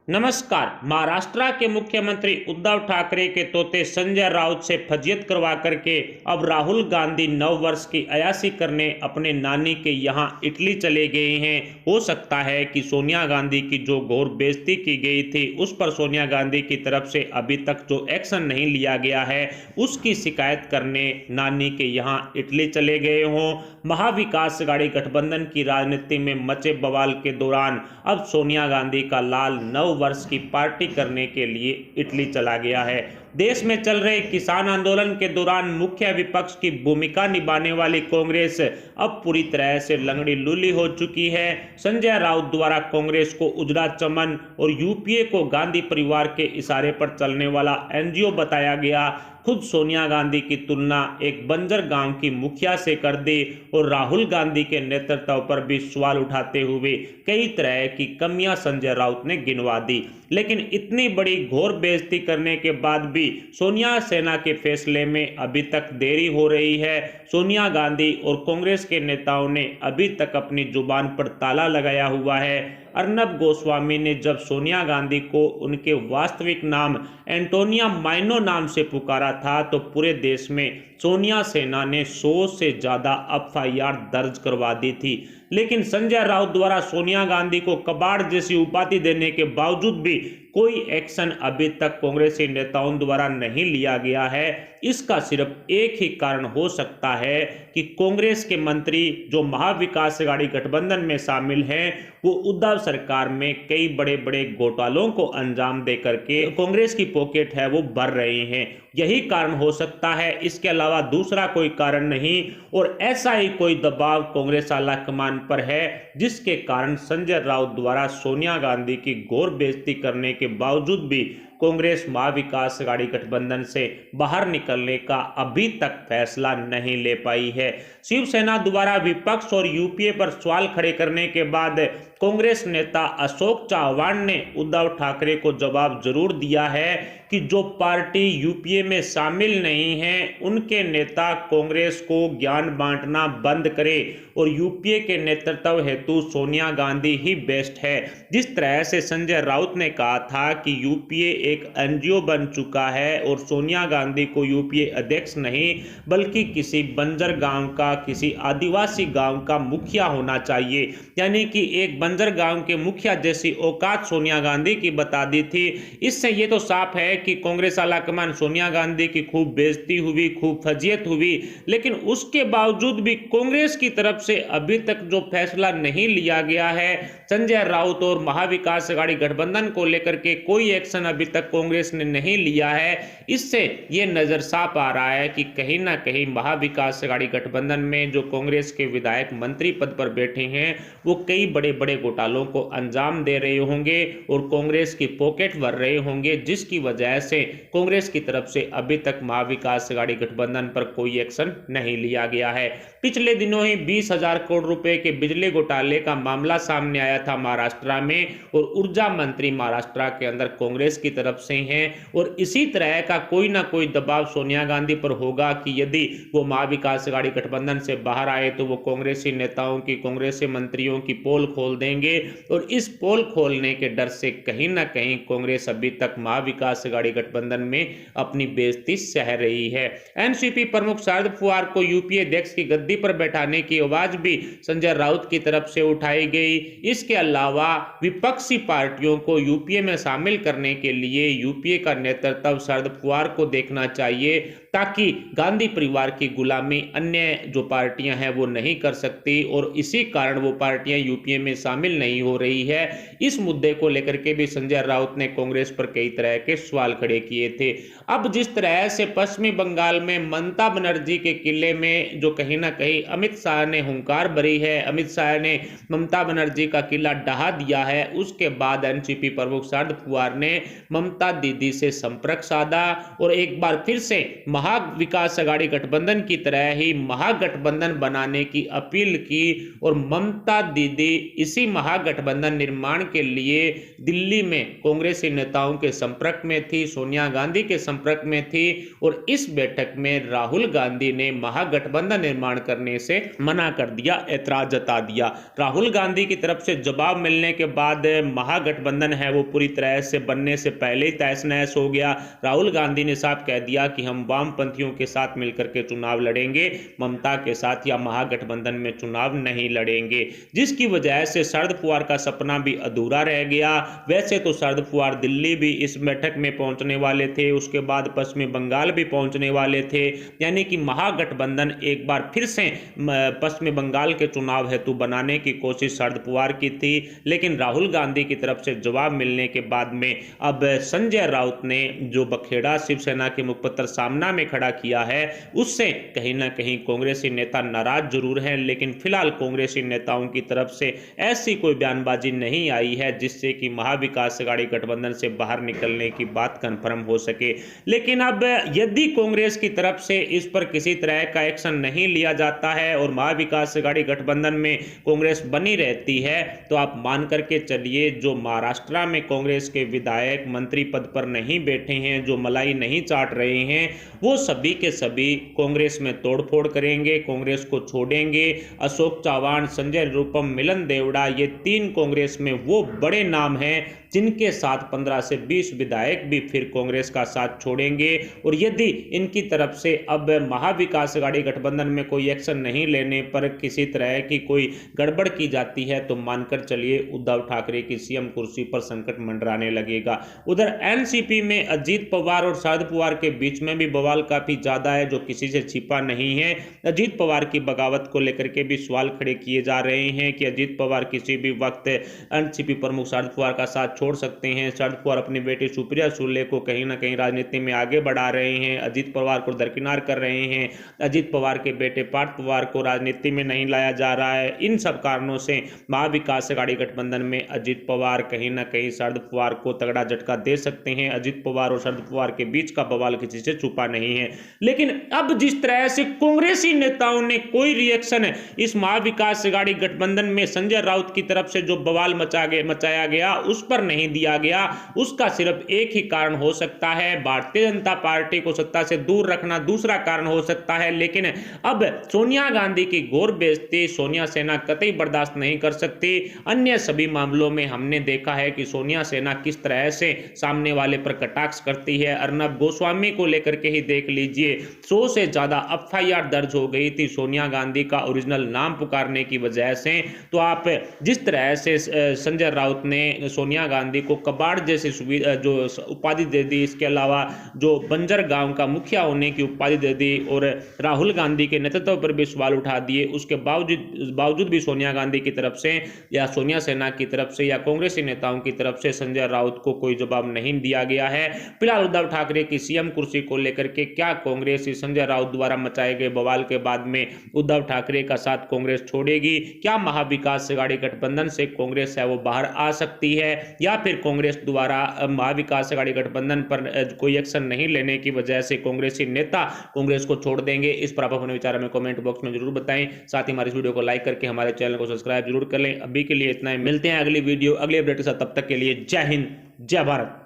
नमस्कार। महाराष्ट्र के मुख्यमंत्री उद्धव ठाकरे के तोते संजय राउत से फजीयत करवा करके अब राहुल गांधी नव वर्ष की अयाशी करने अपने नानी के यहाँ इटली चले गए हैं। हो सकता है कि सोनिया गांधी की जो घोर बेइज्जती की गई थी उस पर सोनिया गांधी की तरफ से अभी तक जो एक्शन नहीं लिया गया है उसकी शिकायत करने नानी के यहाँ इटली चले गए हों। महाविकास अघाड़ी गठबंधन की राजनीति में मचे बवाल के दौरान अब सोनिया गांधी का लाल नव वर्ष की पार्टी करने के लिए इटली चला गया है। देश में चल रहे किसान आंदोलन के दौरान मुख्य विपक्ष की भूमिका निभाने वाली कांग्रेस अब पूरी तरह से लंगड़ी लूली हो चुकी है। संजय राउत द्वारा कांग्रेस को उजड़ा चमन और यूपीए को गांधी परिवार के इशारे पर चलने वाला एनजीओ बताया गया। खुद सोनिया गांधी की तुलना एक बंजर गांव की मुखिया से कर दी और राहुल गांधी के नेतृत्व पर भी सवाल उठाते हुए कई तरह की कमियां संजय राउत ने गिनवा दी। लेकिन इतनी बड़ी घोर बेइज्जती करने के बाद भी सोनिया सेना के फैसले में अभी तक देरी हो रही है। सोनिया गांधी और कांग्रेस के नेताओं ने अभी तक अपनी जुबान पर ताला लगाया हुआ है। अर्नब गोस्वामी ने जब सोनिया गांधी को उनके वास्तविक नाम एंटोनिया माइनो नाम से पुकारा था तो पूरे देश में सोनिया सेना ने 100 से ज्यादा एफआईआर दर्ज करवा दी थी। लेकिन संजय राउत द्वारा सोनिया गांधी को कबाड़ जैसी उपाधि देने के बावजूद भी कोई एक्शन अभी तक कांग्रेसी नेताओं द्वारा नहीं लिया गया है। इसका सिर्फ एक ही कारण हो सकता है कि कांग्रेस के मंत्री जो महाविकास अघाड़ी गठबंधन में शामिल हैं वो उद्धव सरकार में कई बड़े बड़े घोटालों को अंजाम दे करके कांग्रेस की पॉकेट है वो भर रहे हैं। यही कारण हो सकता है, इसके अलावा दूसरा कोई कारण नहीं। और ऐसा ही कोई दबाव कांग्रेस आलाकमान पर है जिसके कारण संजय राउत द्वारा सोनिया गांधी की घोर बेइज्जती करने के बावजूद भी कांग्रेस महाविकास अघाड़ी गठबंधन से बाहर निकलने का अभी तक फैसला नहीं ले पाई है। शिवसेना द्वारा विपक्ष और यूपीए पर सवाल खड़े करने के बाद कांग्रेस नेता अशोक चव्हाण ने उद्धव ठाकरे को जवाब जरूर दिया है कि जो पार्टी यूपीए में शामिल नहीं है उनके नेता कांग्रेस को ज्ञान बांटना बंद करे और यूपीए के नेतृत्व हेतु सोनिया गांधी ही बेस्ट है। जिस तरह से संजय राउत ने कहा था कि यूपीए एक एनजीओ बन चुका है और सोनिया गांधी को यूपीए अध्यक्ष नहीं बल्कि किसी बंजर गांव का, किसी आदिवासी गांव का मुखिया होना चाहिए, यानी कि एक बंजर गांव के मुखिया जैसी औकात सोनिया गांधी की बता दी थी। इससे ये तो साफ है कि कांग्रेस आलाकमान सोनिया गांधी की खूब बेइज्जती हुई, खूब फजीयत हुई, लेकिन उसके बावजूद भी कांग्रेस की तरफ से अभी तक जो फैसला नहीं लिया गया है संजय राउत और महाविकास अघाड़ी गठबंधन को लेकर के कोई एक्शन अभी तक कांग्रेस ने नहीं लिया है। इससे ये नजर साफ आ रहा है कि कहीं ना कहीं महाविकास अघाड़ी गठबंधन में जो कांग्रेस के विधायक मंत्री पद पर बैठे हैं वो कई बड़े बड़े घोटालों को अंजाम दे रहे होंगे और कांग्रेस की पॉकेट भर रहे होंगे, जिसकी वजह से कांग्रेस की तरफ से अभी तक महाविकास अघाड़ी गठबंधन पर कोई एक्शन नहीं लिया गया है। पिछले दिनों ही 20,000 करोड़ रुपए के बिजली घोटाले का मामला सामने आया था महाराष्ट्र में और ऊर्जा मंत्री महाराष्ट्र के अंदर कांग्रेस की तरफ से हैं और इसी तरह का कोई ना कोई दबाव सोनिया गांधी पर होगा कि यदि वो महाविकास अघाड़ी गठबंधन से बाहर आए तो वो कांग्रेसी नेताओं की, कांग्रेसी मंत्रियों की पोल खोल देंगे और इस पोल खोलने के डर से कहीं ना कहीं कांग्रेस अभी तक महाविकास अघाड़ी गठबंधन में अपनी बेइज्जती सह रही है। एनसीपी प्रमुख शरद पवार को यूपीए अध्यक्ष की गद्दी पर बैठाने की आवाज भी संजय राउत की तरफ से उठाई गई। इसके अलावा विपक्षी पार्टियों को यूपीए में शामिल करने के लिए यूपीए का नेतृत्व शरद पवार को देखना चाहिए ताकि गांधी परिवार की गुलामी अन्य जो पार्टियां हैं वो नहीं कर सकती और इसी कारण वो पार्टियां यूपीए में शामिल नहीं हो रही है। इस मुद्दे को लेकर के भी संजय राउत ने कांग्रेस पर कई तरह के सवाल खड़े किए थे। अब जिस तरह से पश्चिमी बंगाल में ममता बनर्जी के किले में जो कहीं ना कहीं अमित शाह ने हुंकार भरी है, अमित शाह ने ममता बनर्जी का किला ढहा दिया है, उसके बाद एनसीपी प्रमुख शरद पवार ने ममता दीदी से संपर्क साधा और एक बार फिर से महाविकास अघाड़ी गठबंधन की तरह ही महागठबंधन बनाने की अपील की और ममता दीदी इसी महागठबंधन निर्माण के लिए दिल्ली में कांग्रेसी नेताओं के संपर्क में थी, सोनिया गांधी के संपर्क में थी और इस बैठक में राहुल गांधी ने महागठबंधन निर्माण करने से मना कर दिया, ऐतराज जता दिया। राहुल गांधी की तरफ से जवाब मिलने के बाद महागठबंधन है वो पूरी तरह से बनने से पहले ही तहस नहस हो गया। राहुल गांधी ने साफ कह दिया कि हम वामपंथियों के साथ मिलकर के चुनाव लड़ेंगे, ममता के साथ या महागठबंधन में चुनाव नहीं लड़ेंगे, जिसकी वजह से शरद पवार का सपना भी अधूरा रह गया। वैसे तो शरद पवार दिल्ली भी इस बैठक में पहुंचने वाले थे, उसके बाद पश्चिमी बंगाल भी पहुंचने वाले थे, यानी कि महागठबंधन एक बार फिर से पश्चिमी बंगाल के चुनाव हेतु बनाने की कोशिश शरद पवार की थी। लेकिन राहुल गांधी की तरफ से जवाब मिलने के बाद में अब संजय राउत ने जो बखेड़ा शिवसेना के मुखपत्र सामना में खड़ा किया है, उससे कहीं ना कहीं कांग्रेसी नेता नाराज जरूर हैं, लेकिन फिलहाल कांग्रेसी नेताओं की तरफ से ऐसी कोई बयानबाजी नहीं आई है जिससे कि महाविकास अघाड़ी गठबंधन से बाहर निकलने की बात कंफर्म हो सके। लेकिन अब यदि कांग्रेस की तरफ से इस पर किसी तरह का एक्शन नहीं लिया जाता है और महाविकास अघाड़ी गठबंधन में कांग्रेस बनी रहती है, तो आप मान करके चलिए जो महाराष्ट्र में कांग्रेस के विधायक मंत्री पद पर नहीं बैठे हैं, जो मलाई नहीं चाट रहे हैं, वो सभी के सभी कांग्रेस में तोड़फोड़ करेंगे, कांग्रेस को छोड़ेंगे। अशोक चव्हाण, संजय निरुपम, मिलन देवड़ा, ये तीन कांग्रेस में वो बड़े नाम हैं जिनके साथ 15 से 20 विधायक भी फिर कांग्रेस का साथ छोड़ेंगे। और यदि इनकी तरफ से अब महाविकास अघाड़ी गठबंधन में कोई एक्शन नहीं लेने पर किसी तरह की कोई गड़बड़ की जाती है, तो मानकर चलिए उद्धव ठाकरे की सीएम कुर्सी पर संकट मंडराने लगेगा। उधर एनसीपी में अजीत पवार और शरद पवार के बीच में भी बवाल काफी ज्यादा है, जो किसी से छिपा नहीं है। अजीत पवार की बगावत को लेकर के भी सवाल खड़े किए जा रहे हैं कि अजीत पवार किसी भी वक्त एनसीपी प्रमुख शरद पवार का साथ छोड़ सकते हैं। शरद पवार अपनी बेटी सुप्रिया सुले को कहीं ना कहीं राजनीति में आगे बढ़ा रहे हैं, अजीत पवार को दरकिनार कर रहे हैं, अजीत पवार के बेटे पार्थ पवार को राजनीति में नहीं लाया जा रहा है। इन सब कारणों से महाविकास अघाड़ी गठबंधन में अजीत पवार कहीं ना कहीं शरद पवार को तगड़ा झटका दे सकते हैं। अजीत पवार और शरद पवार के बीच का बवाल किसी से छुपा नहीं है। लेकिन अब जिस तरह से कांग्रेसी नेताओं ने कोई रिएक्शन इस महाविकास अघाड़ी गठबंधन में संजय राउत की तरफ से जो बवाल मचाया गया उस पर नहीं दिया गया, उसका सिर्फ एक ही कारण हो सकता है, भारतीय जनता पार्टी को सत्ता से दूर रखना दूसरा कारण हो सकता है। लेकिन अब सोनिया गांधी की घोर बेइज्जती सोनिया सेना कतई बर्दाश्त नहीं कर सकती। अन्य सभी मामलों में हमने देखा है कि सोनिया सेना किस तरह से सामने वाले पर कटाक्ष करती है। अर्नब गोस्वामी को लेकर के ही देख लीजिए, 100 से ज्यादा एफआईआर दर्ज हो गई थी सोनिया गांधी का ओरिजिनल नाम पुकारने की वजह से। तो आप जिस तरह से संजय राउत ने सोनिया गांधी को कबाड़ जैसी सुविधा जो उपाधि दे दी, इसके अलावा जो बंजर गांव का मुखिया होने की उपाधि दे दी और राहुल गांधी के नेतृत्व पर भी सवाल उठा दिए, उसके बावजूद भी सोनिया गांधी की तरफ से या सोनिया सेना की तरफ से या कांग्रेसी नेताओं की तरफ से संजय राउत को कोई जवाब नहीं दिया गया है। फिलहाल उद्धव ठाकरे की सीएम कुर्सी को लेकर के क्या कांग्रेस संजय राउत द्वारा मचाए गए बवाल के बाद में उद्धव ठाकरे का साथ कांग्रेस छोड़ेगी? क्या महाविकास अघाड़ी गठबंधन से कांग्रेस है वो बाहर आ सकती है, या फिर कांग्रेस द्वारा महाविकास अघाड़ी गठबंधन पर कोई एक्शन नहीं लेने की वजह से कांग्रेसी नेता कांग्रेस को छोड़ देंगे? इस पर आप अपने विचार हमें कमेंट बॉक्स में जरूर बताएं। साथ ही हमारे इस वीडियो को लाइक करके हमारे चैनल को सब्सक्राइब जरूर कर लें। अभी के लिए इतना ही, मिलते हैं अगली वीडियो अगले अपडेट के साथ, तब तक के लिए जय हिंद जय भारत।